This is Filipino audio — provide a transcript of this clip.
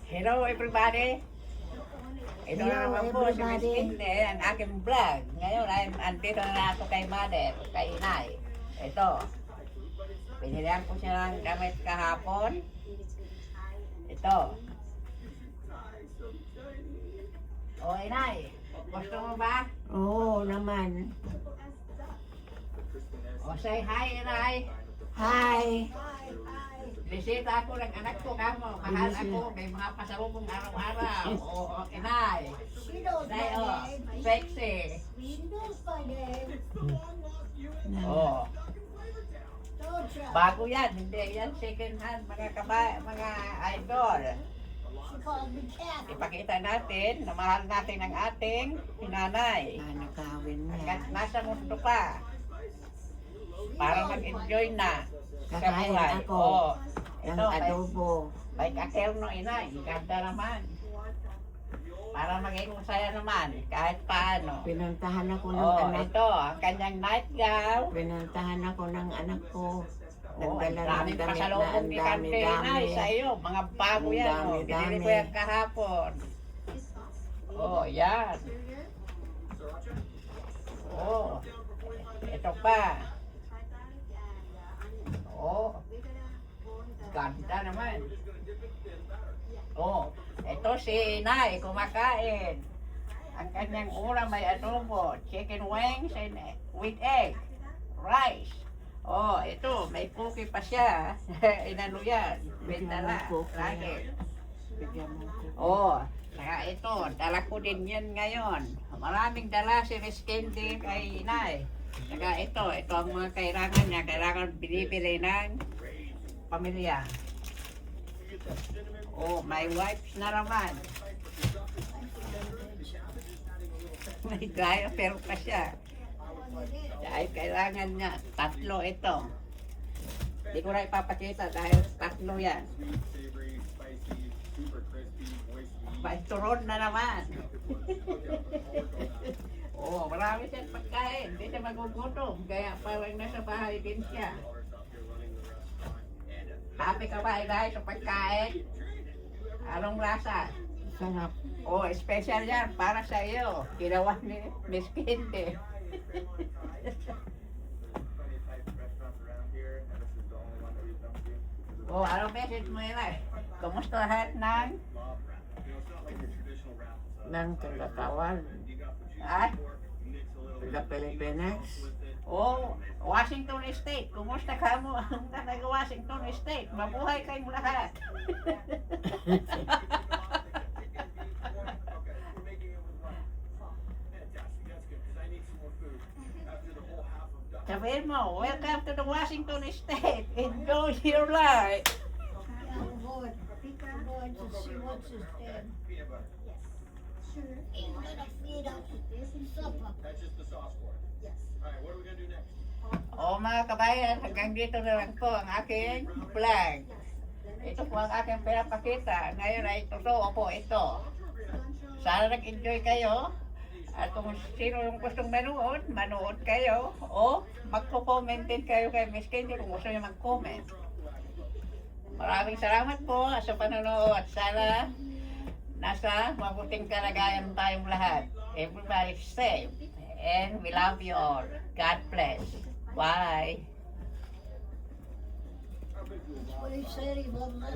Hello everybody! Ito na Hello, naman po si Miss everybody. Kinde, ang aking vlog. Ngayon ay andito na ako kay Mother, kay Inay. Ito, pinilihan ko siya ng damit kahapon. Ito. O Inay, gusto mo ba? Oo naman. O say hi Inay. Hi! Bisita ako ng anak ko kamo. Mahal ako, may mga pasalubong araw-araw. O Inay. She knows my Inay, o, name. sexy. She knows my name. O. Don't you? Bago yan, hindi yan second hand, mga idol. She called me Kathy. Ipakita natin na mahal natin ang ating hinanay. Nakawin Hanggat niya. nasa mundo pa. Para mag-enjoy na sa Kakain buhay. ako Oo. ng Ito, adobo. may katerno inay, ganda naman. Para maging masaya naman, kahit paano. Pinuntahan ako ng Oh, anak. ito, ang kanyang nightgown. Pinuntahan ako ng anak ko. Oh, ang Nagdala ng daming damit na pasalubong ang ni Kante dami-dami. Inay sa iyo. Mga bago Ang yan. Oh. dami-dami. Binili ko yan kahapon. Oh, yan. Oh, ito pa. Oh, ganda naman. Oh, ito si Inay, kumakain. Ang kanyang ulam may adobo, chicken wings and with egg, rice. Oh, ito, may cookie pa siya. Inano yan, may Bigyan dala. mo cookie. Lagi. Bigyan mo ko. Oh, saka ito, dala ko din yan ngayon. Maraming dala si Miss Candy kay Inay. Saka ito ang mga kailangan niya. Kailangan binibili ng pamilya. Oh, may wipes na naman. May diaper pa siya. Dahil kailangan niya, tatlo ito. Hindi ko na ipapakita dahil tatlo yan. May turon na naman. Oh, marami siyang pagkain. Hindi siya magugutom. Kaya parang nasa bahay din siya. Happy ka ba dahil sa pagkain? Anong lasa? Sarap. Oh, special yan para sa iyo. Ginawa ni Miss Kinte. Oh, anong message mo yun ay? Kumusta lahat ng? Ng tagatawan. Ah? Taga Pilipinas. Oh, Washington State. Kumusta ka mo ang taga Washington State? Mabuhay kayong lahat. Sabihin mo, welcome to the Washington State. Enjoy your life. I'm going to see what's his name. He's gonna feed us supper. O mga kabayan, hanggang dito na lang po ang aking vlog. Ito po ang aking pinapakita. Ngayon ay totoo po ito. Sana nag-enjoy kayo. At kung sino yung gustong manood kayo. O magko-comment din kayo kay Miss Kenji kung gusto niyo mag-comment. Maraming salamat po sa panonood. Sana nasa mabuting kalagayan tayong lahat. Everybody safe. And we love you all. God bless. Bye. That's what he said. He loved us.